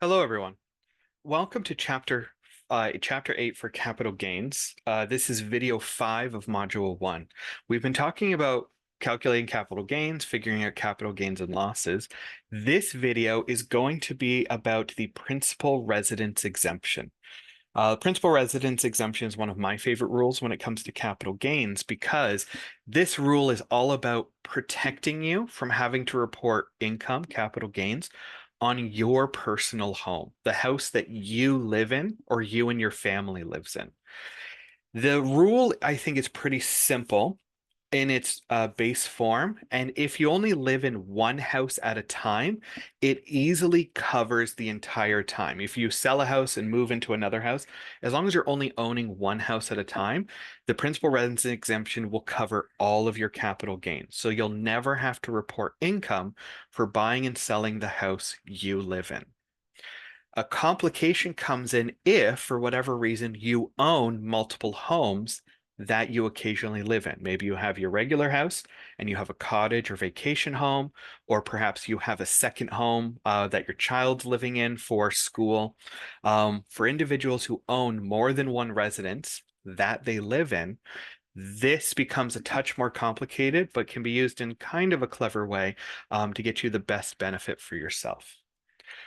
Hello, everyone. Welcome to chapter 8 for capital gains. This is video 5 of module 1. We've been talking about calculating capital gains, figuring out capital gains and losses. This video is going to be about the principal residence exemption. Principal residence exemption is one of my favorite rules when it comes to capital gains because this rule is all about protecting you from having to report income, capital gains, on your personal home, the house that you live in or you and your family lives in. The rule, I think, is pretty simple in its base form. And if you only live in one house at a time, it easily covers the entire time. If you sell a house and move into another house, as long as you're only owning one house at a time, the principal residence exemption will cover all of your capital gains. So you'll never have to report income for buying and selling the house you live in. A complication comes in if, for whatever reason, you own multiple homes that you occasionally live in. Maybe you have your regular house and you have a cottage or vacation home, or perhaps you have a second home that your child's living in for school. For individuals who own more than one residence that they live in, this becomes a touch more complicated, but can be used in kind of a clever way to get you the best benefit for yourself.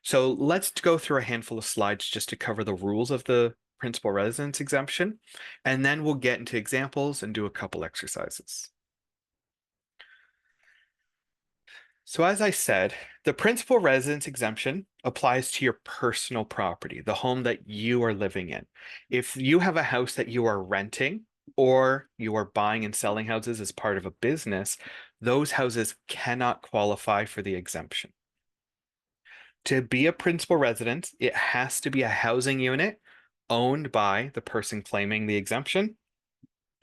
So let's go through a handful of slides just to cover the rules of the principal residence exemption, and then we'll get into examples and do a couple exercises. So as I said, the principal residence exemption applies to your personal property, the home that you are living in. If you have a house that you are renting or you are buying and selling houses as part of a business, those houses cannot qualify for the exemption. To be a principal residence, it has to be a housing unit owned by the person claiming the exemption.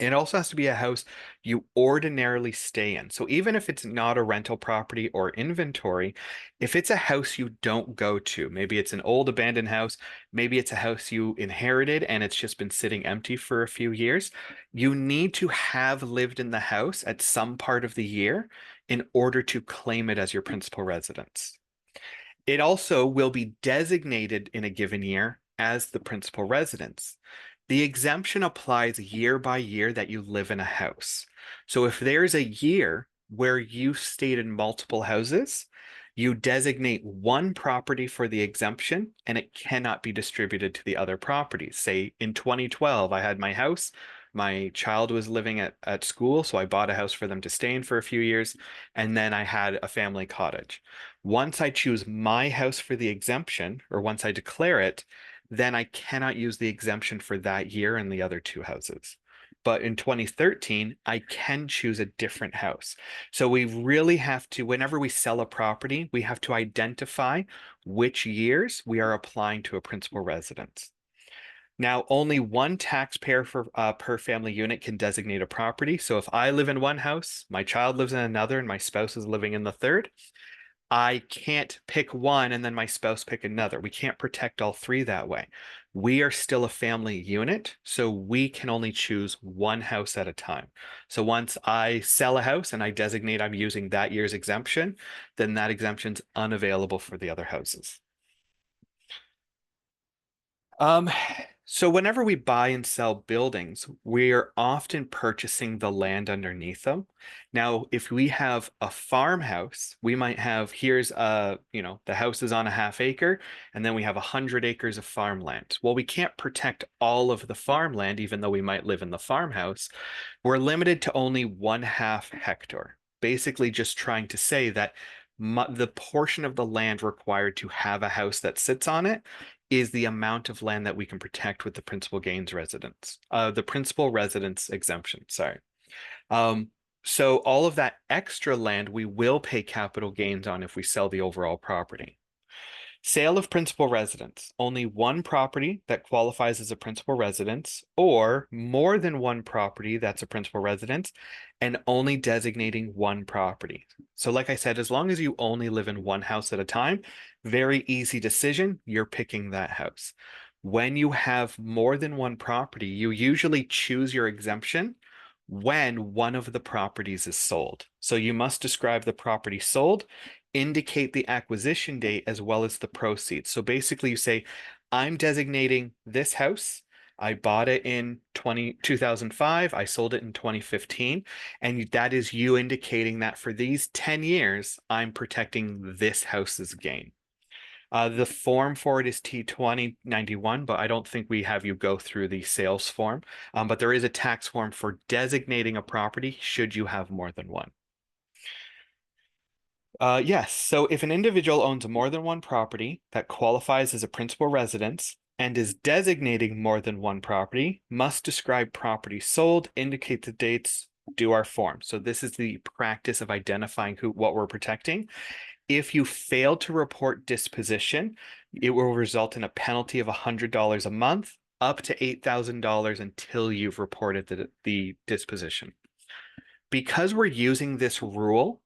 It also has to be a house you ordinarily stay in. So even if it's not a rental property or inventory, if it's a house you don't go to, maybe it's an old abandoned house, maybe it's a house you inherited and it's just been sitting empty for a few years, you need to have lived in the house at some part of the year in order to claim it as your principal residence. It also will be designated in a given year as the principal residence. The exemption applies year by year that you live in a house. So if there's a year where you stayed in multiple houses, you designate one property for the exemption and it cannot be distributed to the other properties. Say in 2012, I had my house, my child was living at school, so I bought a house for them to stay in for a few years, and then I had a family cottage. Once I choose my house for the exemption, or once I declare it, then I cannot use the exemption for that year and the other two houses. But in 2013, I can choose a different house. So we really have to, whenever we sell a property, we have to identify which years we are applying to a principal residence. Now, only one taxpayer per family unit can designate a property. So if I live in one house, my child lives in another, and my spouse is living in the third, I can't pick one and then my spouse pick another. We can't protect all three that way. We are still a family unit, so we can only choose one house at a time. So once I sell a house and I designate I'm using that year's exemption, then that exemption's unavailable for the other houses. Um, so whenever we buy and sell buildings, we are often purchasing the land underneath them. Now, if we have a farmhouse, we might have, here's the house is on a half acre, and then we have 100 acres of farmland. Well, we can't protect all of the farmland, even though we might live in the farmhouse. We're limited to only 1/2 hectare. Basically, just trying to say that the portion of the land required to have a house that sits on it is the amount of land that we can protect with the the principal residence exemption, sorry. Um, so all of that extra land we will pay capital gains on if we sell the overall property. Sale of principal residence, only one property that qualifies as a principal residence, or more than one property that's a principal residence, and only designating one property. So, like I said, as long as you only live in one house at a time, very easy decision, you're picking that house. When you have more than one property, you usually choose your exemption when one of the properties is sold. So you must describe the property sold indicate the acquisition date as well as the proceeds. So basically you say, I'm designating this house. I bought it in 2005. I sold it in 2015. And that is you indicating that for these 10 years, I'm protecting this house's gain. The form for it is T2091, but I don't think we have you go through the sales form. But there is a tax form for designating a property should you have more than one. Yes. So if an individual owns more than one property that qualifies as a principal residence and is designating more than one property, must describe property sold, indicate the dates, do our form. So this is the practice of identifying what we're protecting. If you fail to report disposition, it will result in a penalty of $100 a month, up to $8,000 until you've reported the disposition. Because we're using this rule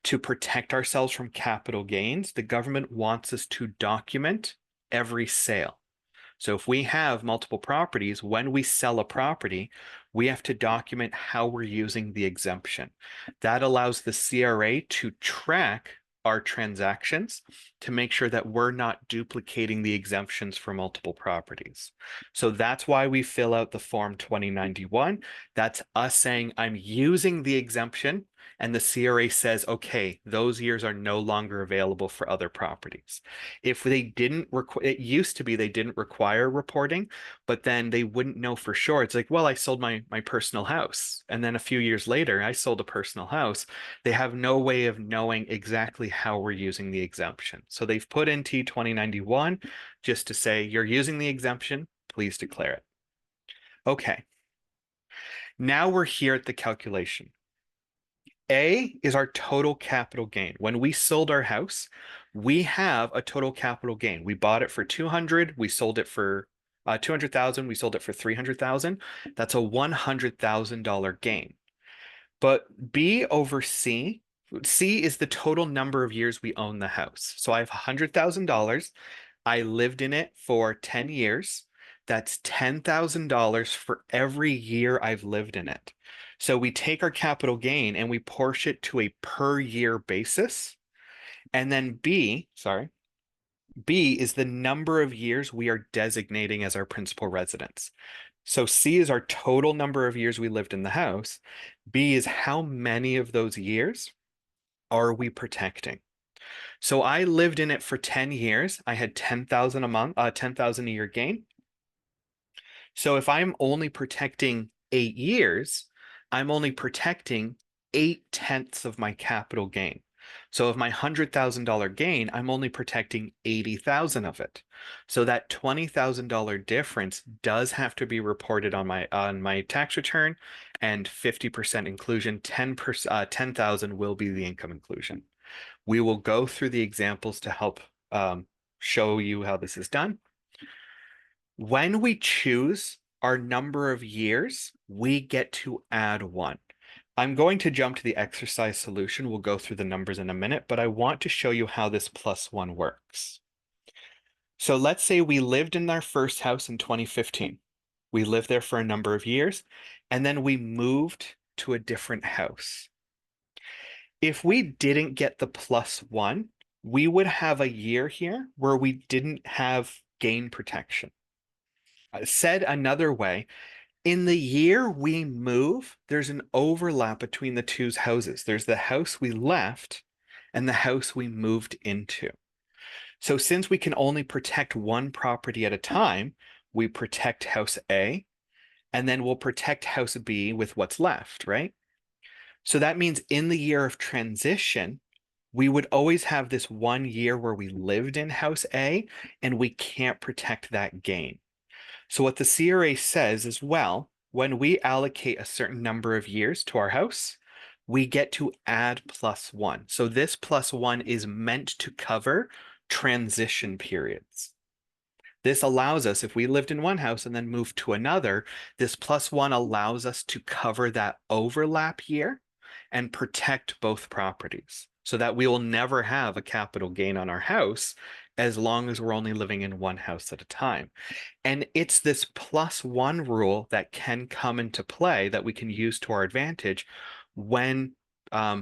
to protect ourselves from capital gains, the government wants us to document every sale. So if we have multiple properties, when we sell a property, we have to document how we're using the exemption. That allows the CRA to track our transactions to make sure that we're not duplicating the exemptions for multiple properties. So that's why we fill out the Form 2091. That's us saying, I'm using the exemption, and the CRA says, okay, those years are no longer available for other properties. If they didn't it used to be they didn't require reporting, but then they wouldn't know for sure. It's like, well, I sold my personal house, and then a few years later, I sold a personal house. They have no way of knowing exactly how we're using the exemption. So they've put in T2091 just to say, you're using the exemption, please declare it. Okay. Now we're here at the calculation. A is our total capital gain. When we sold our house, we have a total capital gain. We bought it for 200, we sold it for 200,000, we sold it for 300,000. That's a $100,000 gain. But B over C, C is the total number of years we own the house. So I have $100,000. I lived in it for 10 years. That's $10,000 for every year I've lived in it. So we take our capital gain and we portion it to a per year basis. And then B is the number of years we are designating as our principal residence. So C is our total number of years we lived in the house. B is how many of those years are we protecting? So I lived in it for 10 years. I had 10,000 a month, 10,000 a year gain. So if I'm only protecting 8 years, I'm only protecting 8/10 of my capital gain. So of my $100,000 gain, I'm only protecting 80,000 of it. So that $20,000 difference does have to be reported on my tax return, and 50% inclusion, 10,000 will be the income inclusion. We will go through the examples to help show you how this is done. When we choose our number of years, we get to add one. I'm going to jump to the exercise solution. We'll go through the numbers in a minute, but I want to show you how this +1 works. So let's say we lived in our first house in 2015. We lived there for a number of years, and then we moved to a different house. If we didn't get the +1, we would have a year here where we didn't have gain protection. Said another way, in the year we move, there's an overlap between the two houses. There's the house we left and the house we moved into. So since we can only protect one property at a time, we protect house A, and then we'll protect house B with what's left, right? So that means in the year of transition, we would always have this 1 year where we lived in house A and we can't protect that gain. So what the CRA says is, well, when we allocate a certain number of years to our house, we get to add +1. So this +1 is meant to cover transition periods. This allows us, if we lived in one house and then moved to another, this +1 allows us to cover that overlap year and protect both properties so that we will never have a capital gain on our house as long as we're only living in one house at a time. And it's this +1 rule that can come into play that we can use to our advantage when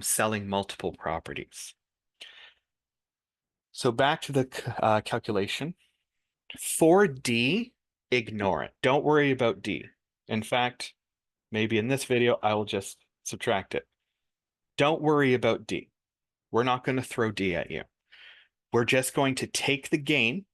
selling multiple properties. So back to the calculation. For D, ignore it. Don't worry about D. In fact, maybe in this video, I will just subtract it. Don't worry about D. We're not going to throw D at you. We're just going to take the gain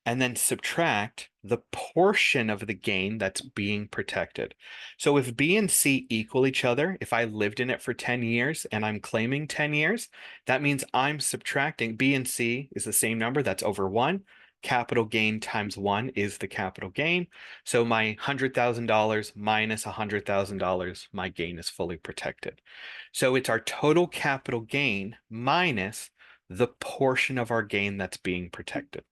and then subtract the portion of the gain that's being protected. So if B and C equal each other, if I lived in it for 10 years and I'm claiming 10 years, that means I'm subtracting. B and C is the same number, that's over 1. Capital gain times 1 is the capital gain. So my $100,000 minus $100,000, my gain is fully protected. So it's our total capital gain minus the portion of our gain that's being protected.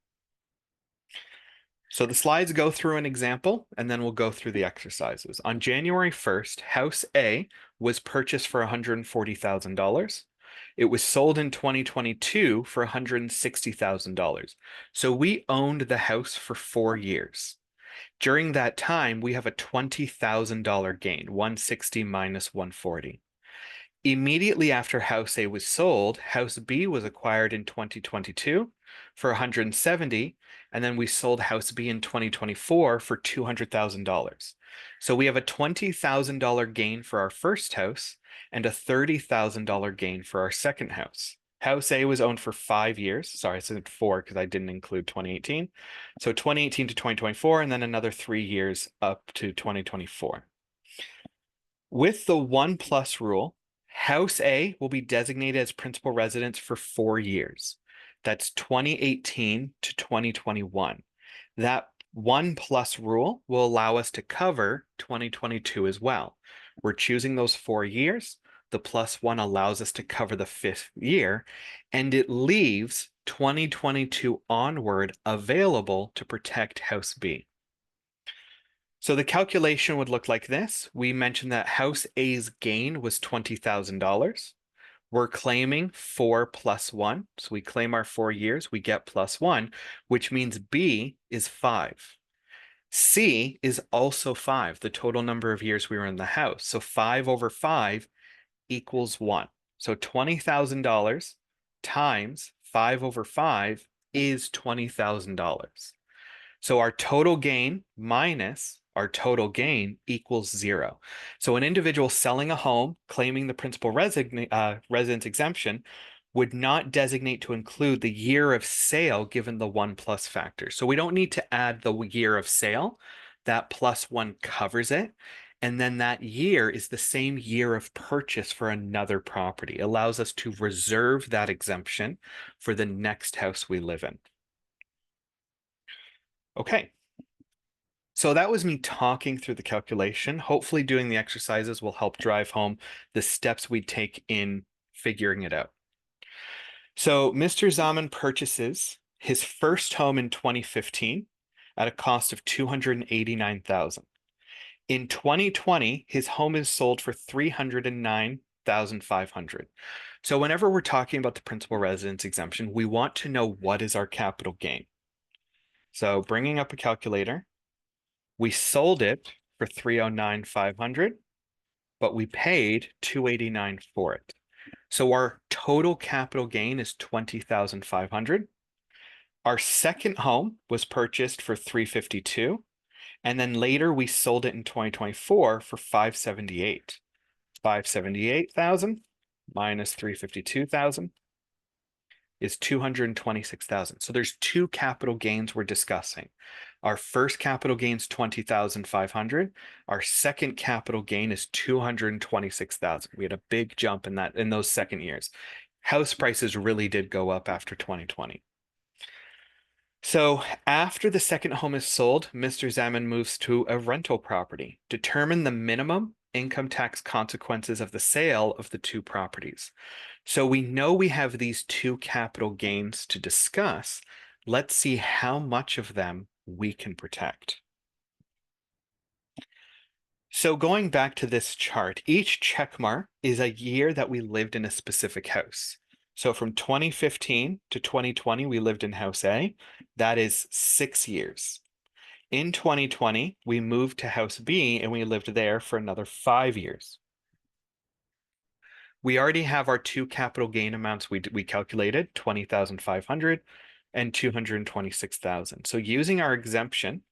So the slides go through an example, and then we'll go through the exercises. On January 1st, House A was purchased for $140,000. It was sold in 2022 for $160,000. So we owned the house for 4 years. During that time, we have a $20,000 gain, 160 minus 140. Immediately after House A was sold, House B was acquired in 2022 for 170, and then we sold House B in 2024 for $200,000. So we have a $20,000 gain for our first house and a $30,000 gain for our second house. House A was owned for 5 years. Sorry, I said 4 because I didn't include 2018. So 2018 to 2024, and then another 3 years up to 2024. With the 1 plus rule, House A will be designated as principal residence for 4 years. That's 2018 to 2021. That 1 plus rule will allow us to cover 2022 as well. We're choosing those 4 years. The +1 allows us to cover the 5th year, and it leaves 2022 onward available to protect House B. So the calculation would look like this. We mentioned that House A's gain was $20,000. We're claiming 4 plus 1. So we claim our 4 years, we get +1, which means B is 5. C is also 5, the total number of years we were in the house. So 5 over 5 equals 1. So $20,000 times 5 over 5 is $20,000. So our total gain minus our total gain equals 0. So an individual selling a home claiming the principal residence exemption would not designate to include the year of sale given the 1 plus factor. So we don't need to add the year of sale. That +1 covers it. And then that year is the same year of purchase for another property. It allows us to reserve that exemption for the next house we live in. Okay. So that was me talking through the calculation. Hopefully doing the exercises will help drive home the steps we take in figuring it out. So Mr. Zaman purchases his first home in 2015 at a cost of $289,000. In 2020, his home is sold for $309,500. So whenever we're talking about the principal residence exemption, we want to know what is our capital gain. So bringing up a calculator, we sold it for $309,500, but we paid $289,000 for it. So our total capital gain is $20,500. Our second home was purchased for $352,000, and then later we sold it in 2024 for $578,000. $578,000 minus $352,000 is $226,000. So there's 2 capital gains we're discussing. Our first capital gain is $20,500. Our second capital gain is $226,000. We had a big jump in those second years. House prices really did go up after 2020. So after the second home is sold, Mr. Zaman moves to a rental property. Determine the minimum income tax consequences of the sale of the 2 properties. So we know we have these 2 capital gains to discuss. Let's see how much of them we can protect. So going back to this chart, each check mark is a year that we lived in a specific house. So from 2015 to 2020, we lived in House A. That is 6 years. In 2020, we moved to House B and we lived there for another 5 years. We already have our two capital gain amounts we calculated, 20,500 and 226,000. So using our exemption,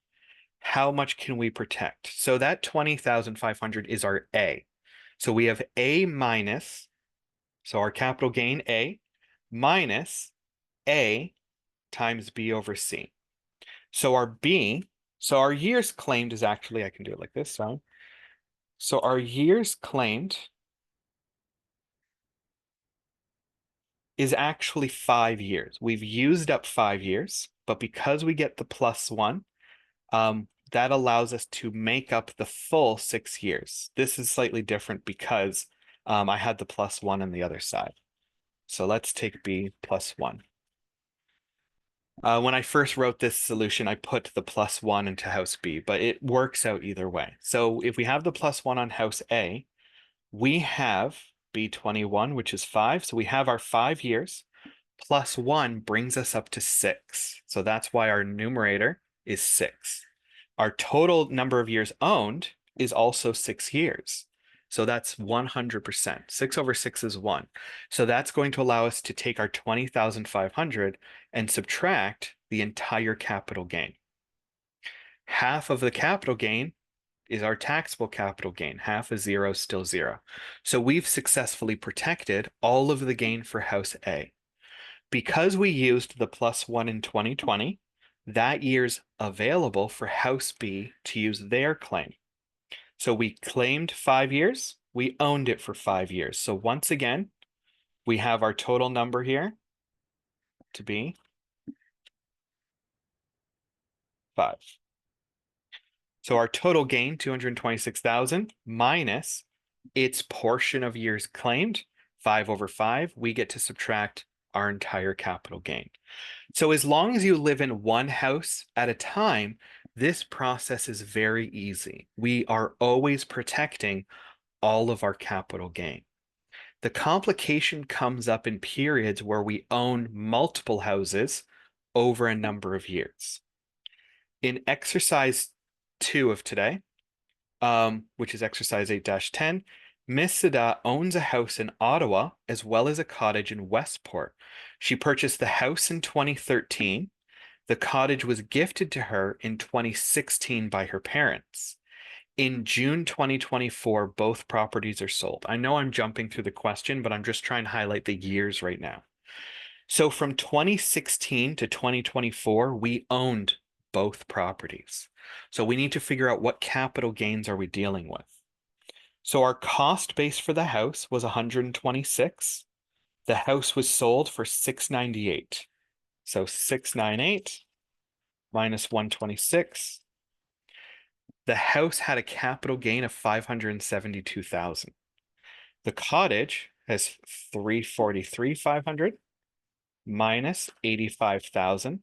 how much can we protect? So that 20,500 is our A. So we have A minus, so our capital gain A minus A times B over C. So our B, so our years claimed is actually, I can do it like this, so our years claimed is actually 5 years. We've used up 5 years, but because we get the +1, that allows us to make up the full 6 years. This is slightly different because I had the +1 on the other side. So let's take B +1. When I first wrote this solution, I put the +1 into house B, but it works out either way. So if we have the +1 on house A, we have B21, which is 5. So we have our 5 years. +1 brings us up to 6. So that's why our numerator is 6. Our total number of years owned is also 6 years. So that's 100%. 6 over 6 is 1. So that's going to allow us to take our 20,500 and subtract the entire capital gain. Half of the capital gain is our taxable capital gain. Half is 0, still 0. So we've successfully protected all of the gain for house A. Because we used the +1 in 2020, that year's available for house B to use their claim. So we claimed 5 years, we owned it for 5 years. So once again, we have our total number here to be 5. So our total gain, 226,000 minus its portion of years claimed, 5 over 5, we get to subtract our entire capital gain. So as long as you live in one house at a time, this process is very easy. We are always protecting all of our capital gain. The complication comes up in periods where we own multiple houses over a number of years. In exercise 2 of today, which is exercise 8-10, Miss Sada owns a house in Ottawa as well as a cottage in Westport. She purchased the house in 2013. The cottage was gifted to her in 2016 by her parents. In June 2024, both properties are sold. I know I'm jumping through the question, but I'm just trying to highlight the years right now. So from 2016 to 2024, we owned both properties. So we need to figure out what capital gains are we dealing with. So our cost base for the house was 126. The house was sold for 698. So 698 minus 126. The house had a capital gain of 572,000. The cottage has 343,500 minus 85,000.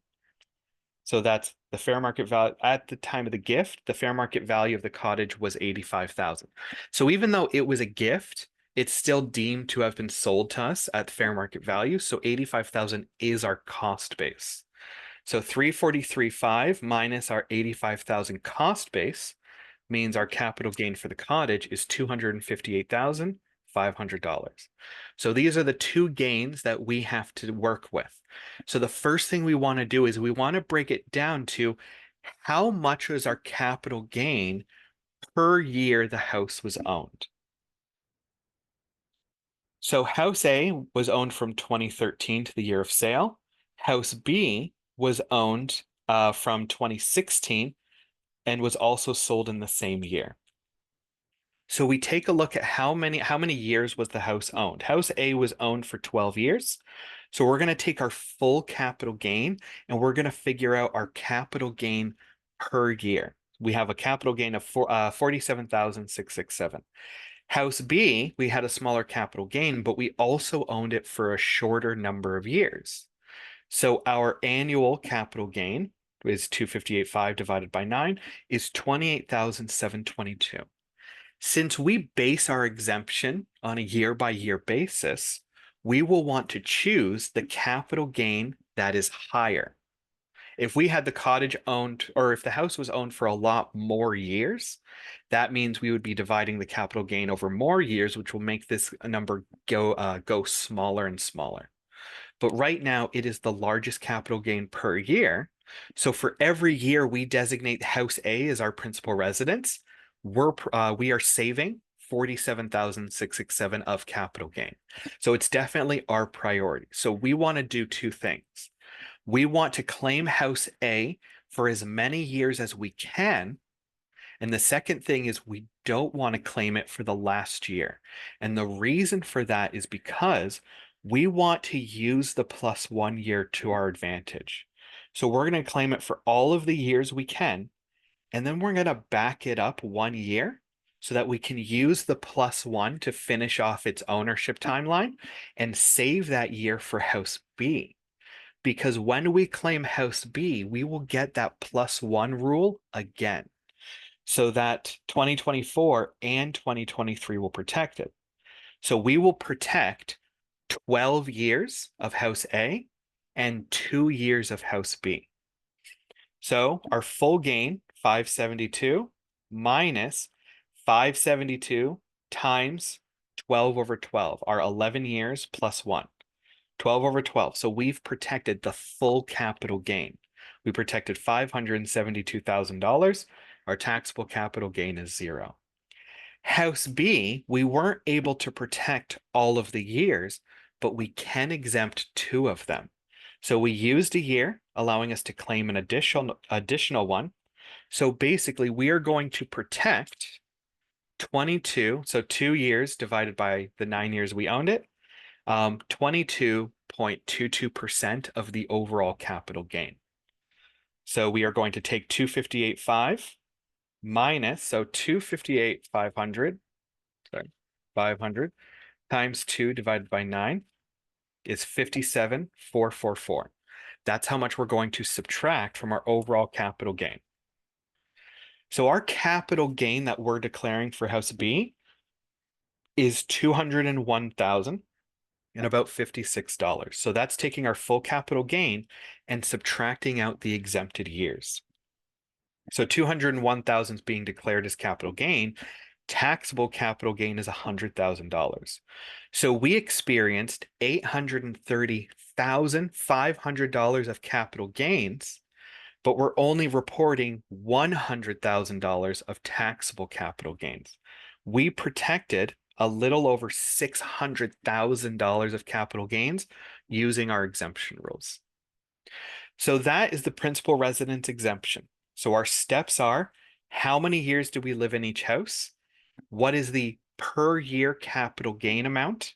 So that's the fair market value at the time of the gift. The fair market value of the cottage was 85,000. So even though it was a gift, it's still deemed to have been sold to us at fair market value. So 85,000 is our cost base. So 343.5 minus our 85,000 cost base means our capital gain for the cottage is $258,500. So these are the two gains that we have to work with. So the first thing we want to do is we want to break it down to how much was our capital gain per year the house was owned. So house A was owned from 2013 to the year of sale. House B was owned from 2016 and was also sold in the same year. So we take a look at how many years was the house owned. House A was owned for 12 years. So we're going to take our full capital gain and we're going to figure out our capital gain per year. We have a capital gain of 47,667. House B, we had a smaller capital gain, but we also owned it for a shorter number of years. So our annual capital gain is 258.5 divided by 9 is 28,722. Since we base our exemption on a year-by-year basis, we will want to choose the capital gain that is higher. If we had the cottage owned, or if the house was owned for a lot more years, that means we would be dividing the capital gain over more years, which will make this number go smaller and smaller. But right now, it is the largest capital gain per year. So for every year we designate House A as our principal residence, we are saving 47,667 of capital gain. So it's definitely our priority. So we want to do two things. We want to claim House A for as many years as we can. And the second thing is we don't want to claim it for the last year. And the reason for that is because we want to use the plus 1 year to our advantage. So we're going to claim it for all of the years we can, and then we're going to back it up 1 year so that we can use the plus 1 to finish off its ownership timeline and save that year for House B. Because when we claim House B, we will get that plus 1 rule again, so that 2024 and 2023 will protect it. So we will protect 12 years of House A and 2 years of House B. So our full gain, 572 minus 572 times 12 over 12 are 11 years plus 1. 12 over 12. So we've protected the full capital gain. We protected $572,000. Our taxable capital gain is 0. House B, we weren't able to protect all of the years, but we can exempt 2 of them. So we used a year, allowing us to claim an additional one. So basically, we are going to protect 22, so 2 years divided by the 9 years we owned it, 22.22% of the overall capital gain. So we are going to take 258.5 minus, so 258,500, sorry, 500 times 2 divided by 9 is 57,444. That's how much we're going to subtract from our overall capital gain. So our capital gain that we're declaring for House B is $201,000 and about $56. So that's taking our full capital gain and subtracting out the exempted years. So 201,000 is being declared as capital gain. Taxable capital gain is $100,000. So we experienced $830,500 of capital gains, but we're only reporting $100,000 of taxable capital gains. We protected a little over $600,000 of capital gains using our exemption rules. So that is the principal residence exemption. So our steps are, how many years do we live in each house? What is the per year capital gain amount?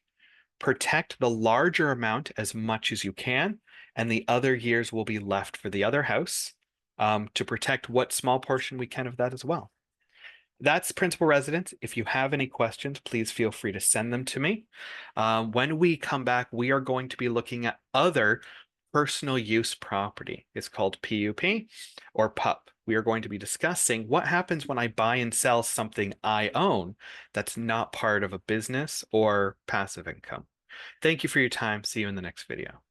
Protect the larger amount as much as you can, and the other years will be left for the other house, to protect what small portion we can of that as well. That's principal residence. If you have any questions, please feel free to send them to me. When we come back, we are going to be looking at other personal use property. It's called PUP or PUP. We are going to be discussing what happens when I buy and sell something I own that's not part of a business or passive income. Thank you for your time. See you in the next video.